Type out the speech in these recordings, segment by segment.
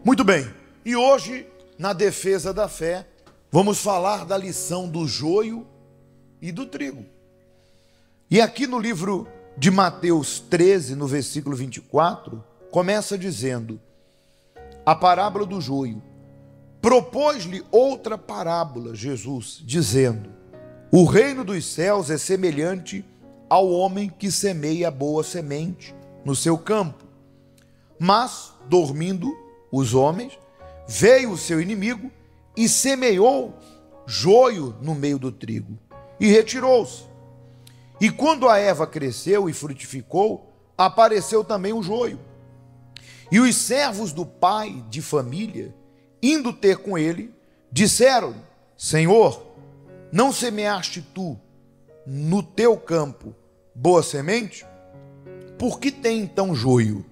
Muito bem, e hoje, na defesa da fé, vamos falar da lição do joio e do trigo. E aqui no livro de Mateus 13, no versículo 24, começa dizendo: a parábola do joio. Propôs-lhe outra parábola, Jesus, dizendo: o reino dos céus é semelhante ao homem que semeia boa semente no seu campo. Mas, dormindo os homens, veio o seu inimigo e semeou joio no meio do trigo e retirou-se. E quando a erva cresceu e frutificou, apareceu também o joio. E os servos do pai de família, indo ter com ele, disseram-lhe: Senhor, não semeaste tu no teu campo boa semente? Por que tem então joio?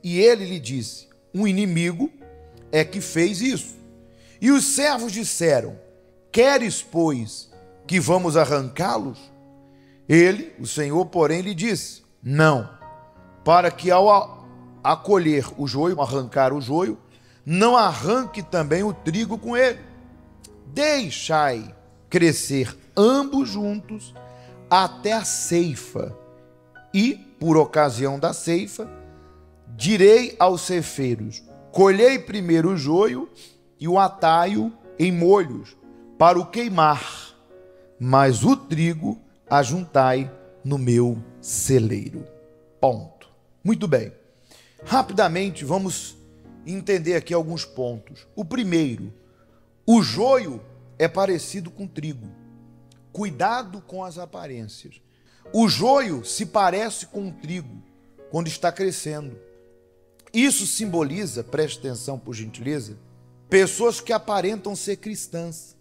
E ele lhe disse: um inimigo é que fez isso. E os servos disseram: queres, pois, que vamos arrancá-los? Ele, o Senhor, porém, lhe disse: não, para que ao acolher o joio, arrancar o joio, não arranque também o trigo com ele. Deixai crescer ambos juntos até a ceifa. E, por ocasião da ceifa, direi aos ceifeiros: colhei primeiro o joio e o ataio em molhos para o queimar, mas o trigo ajuntai no meu celeiro. Ponto. Muito bem. Rapidamente vamos entender aqui alguns pontos. O primeiro: o joio é parecido com trigo. Cuidado com as aparências. O joio se parece com o trigo quando está crescendo. Isso simboliza, preste atenção por gentileza, pessoas que aparentam ser cristãs,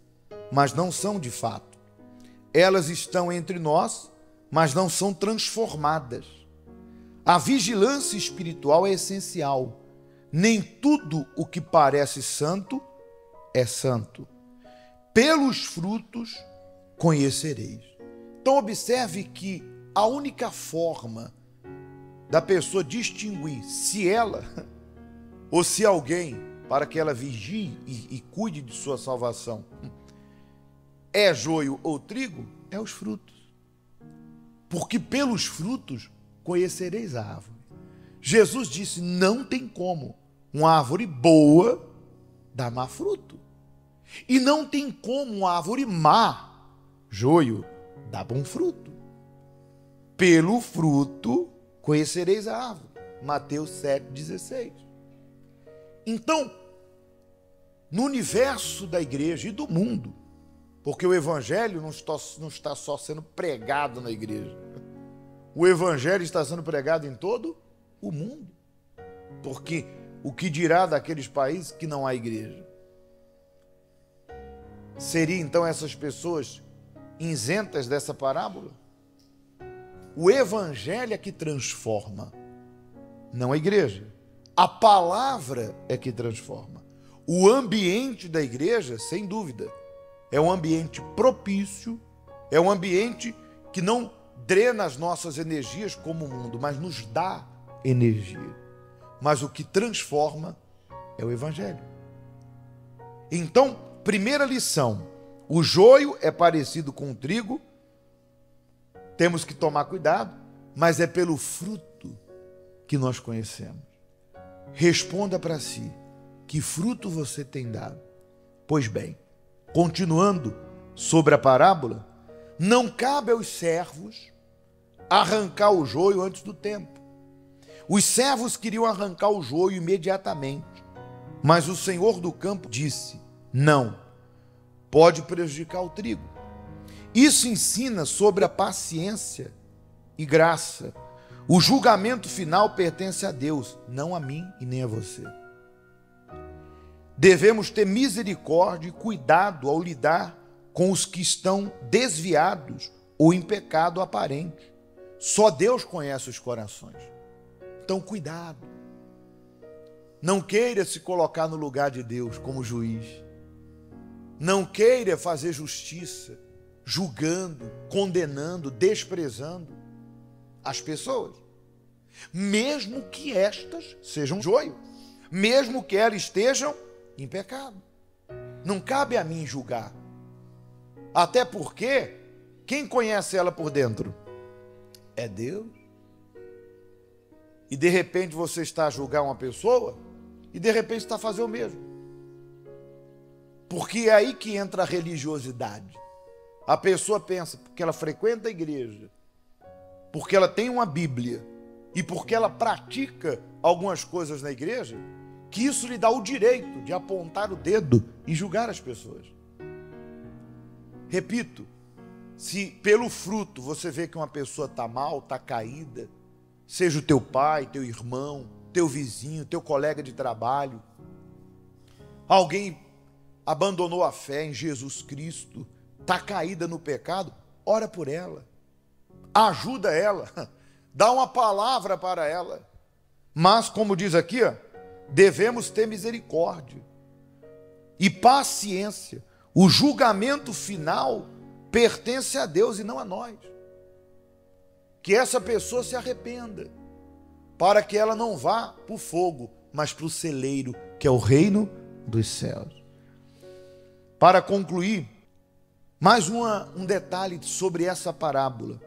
mas não são de fato. Elas estão entre nós, mas não são transformadas. A vigilância espiritual é essencial. Nem tudo o que parece santo é santo. Pelos frutos conhecereis. Então observe que a única forma da pessoa distinguir se ela ou se alguém, para que ela vigie e cuide de sua salvação, é joio ou trigo, é os frutos. Porque pelos frutos conhecereis a árvore. Jesus disse: não tem como uma árvore boa dar má fruto. E não tem como uma árvore má, joio, dar bom fruto. Pelo fruto conhecereis a árvore. Mateus 7,16. Então, no universo da igreja e do mundo, porque o evangelho não está só sendo pregado na igreja, o evangelho está sendo pregado em todo o mundo. Porque o que dirá daqueles países que não há igreja? Seria então essas pessoas isentas dessa parábola? O evangelho é que transforma, não a igreja. A palavra é que transforma. O ambiente da igreja, sem dúvida, é um ambiente propício, é um ambiente que não drena as nossas energias como o mundo, mas nos dá energia. Mas o que transforma é o evangelho. Então, primeira lição: o joio é parecido com o trigo. Temos que tomar cuidado, mas é pelo fruto que nós conhecemos. Responda para si: que fruto você tem dado? Pois bem, continuando sobre a parábola, não cabe aos servos arrancar o joio antes do tempo. Os servos queriam arrancar o joio imediatamente, mas o senhor do campo disse: não, pode prejudicar o trigo. Isso ensina sobre a paciência e graça. O julgamento final pertence a Deus, não a mim e nem a você. Devemos ter misericórdia e cuidado ao lidar com os que estão desviados ou em pecado aparente. Só Deus conhece os corações. Então, cuidado. Não queira se colocar no lugar de Deus como juiz. Não queira fazer justiça, julgando, condenando, desprezando as pessoas, mesmo que estas sejam joio. mesmo que elas estejam em pecado. Não cabe a mim julgar. Até porque, quem conhece ela por dentro? É Deus. E de repente você está a julgar uma pessoa, e de repente está a fazer o mesmo. Porque é aí que entra a religiosidade. A pessoa pensa, porque ela frequenta a igreja, porque ela tem uma Bíblia, e porque ela pratica algumas coisas na igreja, que isso lhe dá o direito de apontar o dedo e julgar as pessoas. Repito, se pelo fruto você vê que uma pessoa está mal, está caída, seja o teu pai, teu irmão, teu vizinho, teu colega de trabalho, alguém abandonou a fé em Jesus Cristo, está caída no pecado, ora por ela, ajuda ela, dá uma palavra para ela. Mas, como diz aqui, devemos ter misericórdia e paciência. O julgamento final pertence a Deus e não a nós. Que essa pessoa se arrependa, para que ela não vá para o fogo, mas para o celeiro, que é o reino dos céus. Para concluir, mais um detalhe sobre essa parábola.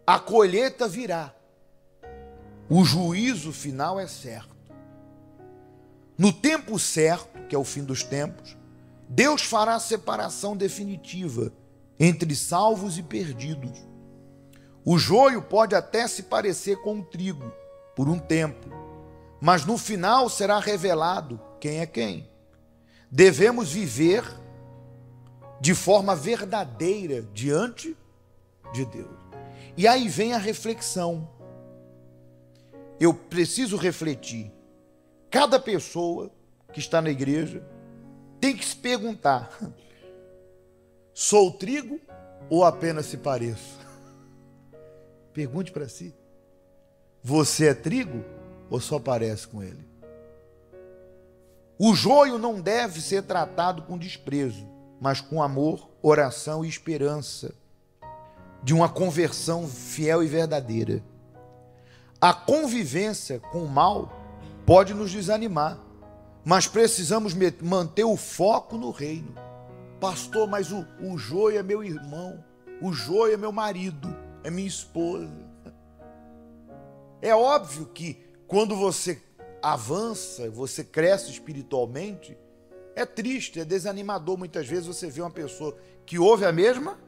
A colheita virá. O juízo final é certo. No tempo certo, que é o fim dos tempos, Deus fará a separação definitiva entre salvos e perdidos. O joio pode até se parecer com o trigo por um tempo, mas no final será revelado quem é quem. Devemos viver de forma verdadeira diante de Deus. E aí vem a reflexão. Eu preciso refletir. Cada pessoa que está na igreja tem que se perguntar: sou trigo ou apenas se pareço? Pergunte para si. Você é trigo ou só parece com ele? O joio não deve ser tratado com desprezo, mas com amor, oração e esperança de uma conversão fiel e verdadeira. A convivência com o mal pode nos desanimar, mas precisamos manter o foco no reino. Pastor, mas o joio é meu irmão, o joio é meu marido, é minha esposa. É óbvio que quando você avança, você cresce espiritualmente, é triste, é desanimador. Muitas vezes você vê uma pessoa que ouve a mesma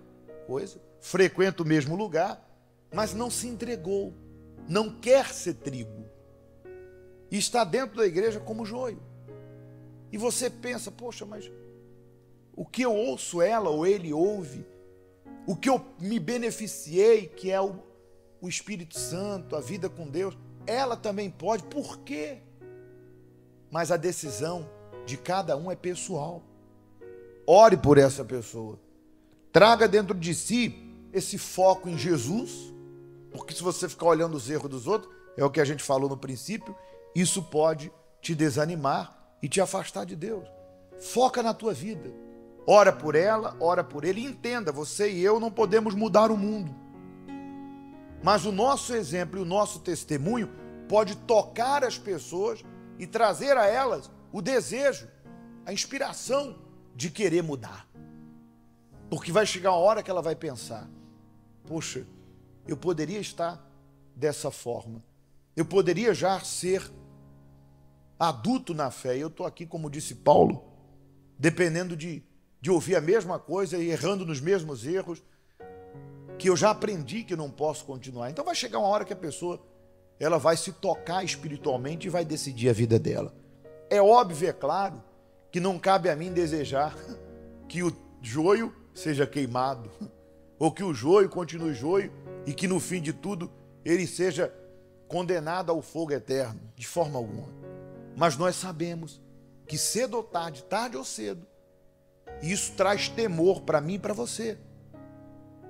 coisa, frequenta o mesmo lugar, mas não se entregou, não quer ser trigo, e está dentro da igreja como joio. E você pensa, poxa, mas o que eu ouço ela ou ele ouve, o que eu me beneficiei, que é o Espírito Santo, a vida com Deus, ela também pode. Por quê? Mas a decisão de cada um é pessoal. Ore por essa pessoa. Traga dentro de si esse foco em Jesus, porque se você ficar olhando os erros dos outros, é o que a gente falou no princípio, isso pode te desanimar e te afastar de Deus. Foca na tua vida. Ora por ela, ora por ele. E entenda, você e eu não podemos mudar o mundo. Mas o nosso exemplo e o nosso testemunho pode tocar as pessoas e trazer a elas o desejo, a inspiração de querer mudar. Porque vai chegar uma hora que ela vai pensar: poxa, eu poderia estar dessa forma. Eu poderia já ser adulto na fé. E eu estou aqui, como disse Paulo, dependendo de ouvir a mesma coisa e errando nos mesmos erros, que eu já aprendi que não posso continuar. Então vai chegar uma hora que a pessoa ela vai se tocar espiritualmente e vai decidir a vida dela. É óbvio, é claro, que não cabe a mim desejar que o joio seja queimado, ou que o joio continue joio e que no fim de tudo ele seja condenado ao fogo eterno, de forma alguma. Mas nós sabemos que cedo ou tarde, tarde ou cedo, isso traz temor para mim e para você.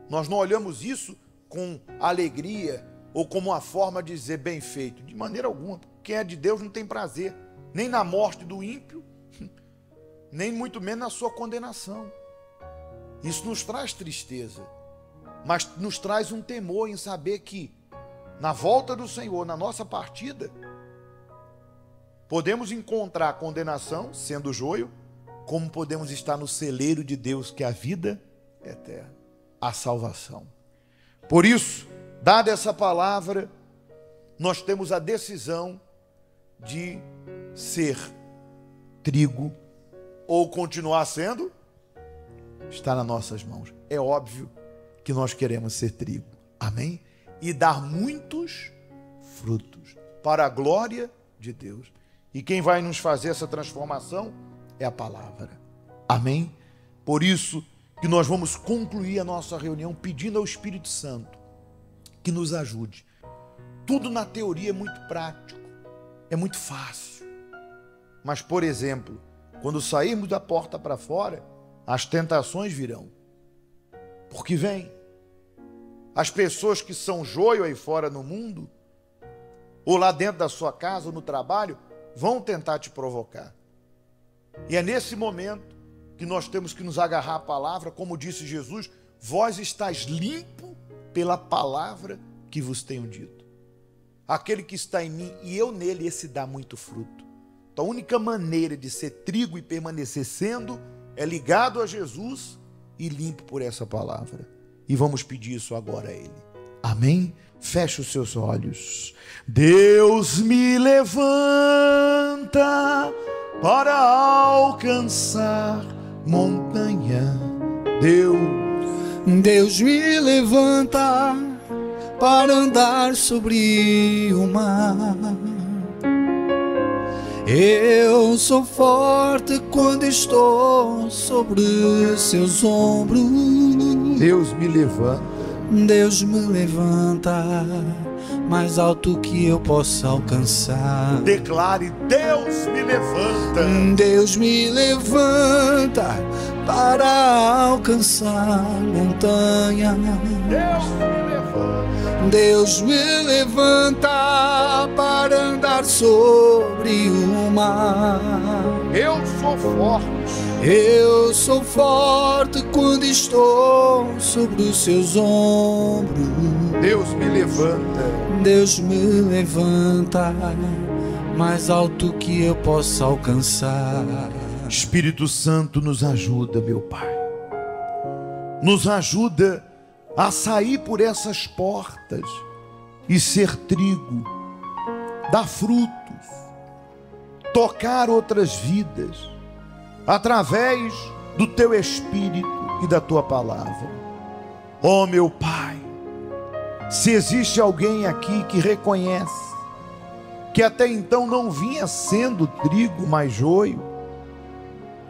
Nós não olhamos isso com alegria ou como uma forma de dizer bem feito, de maneira alguma. Quem é de Deus não tem prazer nem na morte do ímpio, nem muito menos na sua condenação. Isso nos traz tristeza, mas nos traz um temor em saber que na volta do Senhor, na nossa partida, Podemos encontrar condenação, sendo joio, como podemos estar no celeiro de Deus, que é a vida eterna, a salvação. Por isso, dada essa palavra, nós temos a decisão de ser trigo ou continuar sendo, está nas nossas mãos. É óbvio que nós queremos ser trigo, amém? E dar muitos frutos para a glória de Deus. E quem vai nos fazer essa transformação é a palavra, amém? Por isso que nós vamos concluir a nossa reunião pedindo ao Espírito Santo que nos ajude. Tudo na teoria é muito prático, é muito fácil. Mas, por exemplo, quando sairmos da porta para fora, as tentações virão. Porque vem. As pessoas que são joio aí fora no mundo, ou lá dentro da sua casa, ou no trabalho, vão tentar te provocar. E é nesse momento que nós temos que nos agarrar à palavra, como disse Jesus, vós estáis limpo pela palavra que vos tenho dito. Aquele que está em mim e eu nele, esse dá muito fruto. Então a única maneira de ser trigo e permanecer sendo é ligado a Jesus e limpo por essa palavra. E vamos pedir isso agora a Ele. Amém? Feche os seus olhos. Deus me levanta para alcançar montanha. Deus me levanta para andar sobre o mar. Eu sou forte quando estou sobre seus ombros. Deus me levanta. Deus me levanta mais alto que eu possa alcançar. Declare: Deus me levanta. Deus me levanta para alcançar montanha. Deus me levanta. Deus me levanta para andar sobre o mar. Eu sou forte. Eu sou forte quando estou sobre os seus ombros. Deus me levanta. Deus me levanta mais alto que eu possa alcançar. Espírito Santo, nos ajuda, meu Pai. Nos ajuda a sair por essas portas e ser trigo, dar frutos, tocar outras vidas, através do Teu Espírito e da Tua Palavra. Ó meu Pai, se existe alguém aqui que reconhece que até então não vinha sendo trigo, mas joio,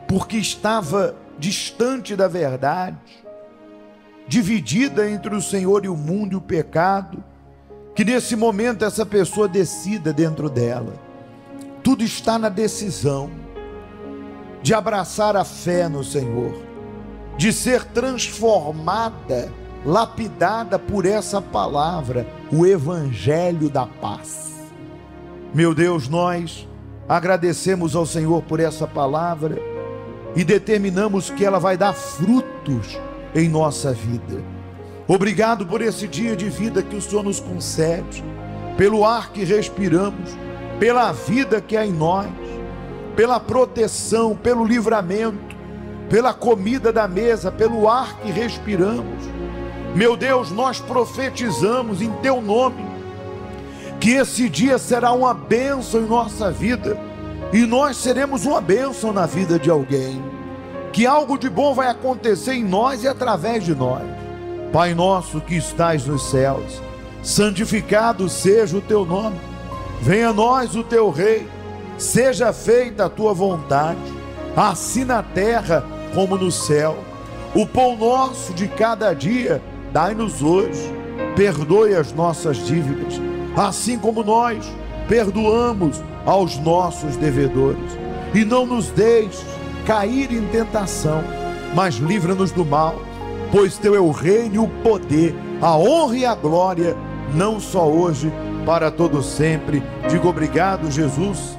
porque estava distante da verdade, dividida entre o Senhor e o mundo e o pecado, que nesse momento essa pessoa decida dentro dela. Tudo está na decisão de abraçar a fé no Senhor, de ser transformada, lapidada por essa palavra, o Evangelho da paz. Meu Deus, nós agradecemos ao Senhor por essa palavra e determinamos que ela vai dar frutos em nossa vida. Obrigado por esse dia de vida que o Senhor nos concede, pelo ar que respiramos, pela vida que há em nós, pela proteção, pelo livramento, pela comida da mesa, pelo ar que respiramos. Meu Deus, nós profetizamos em Teu nome que esse dia será uma bênção em nossa vida e nós seremos uma bênção na vida de alguém, que algo de bom vai acontecer em nós e através de nós. Pai nosso que estais nos céus, santificado seja o Teu nome, venha a nós o Teu reino, seja feita a Tua vontade, assim na terra como no céu. O pão nosso de cada dia dai-nos hoje, perdoe as nossas dívidas, assim como nós perdoamos aos nossos devedores, e não nos deixes cair em tentação, mas livra-nos do mal, pois Teu é o reino e o poder, a honra e a glória, não só hoje, para todo sempre. Digo obrigado, Jesus.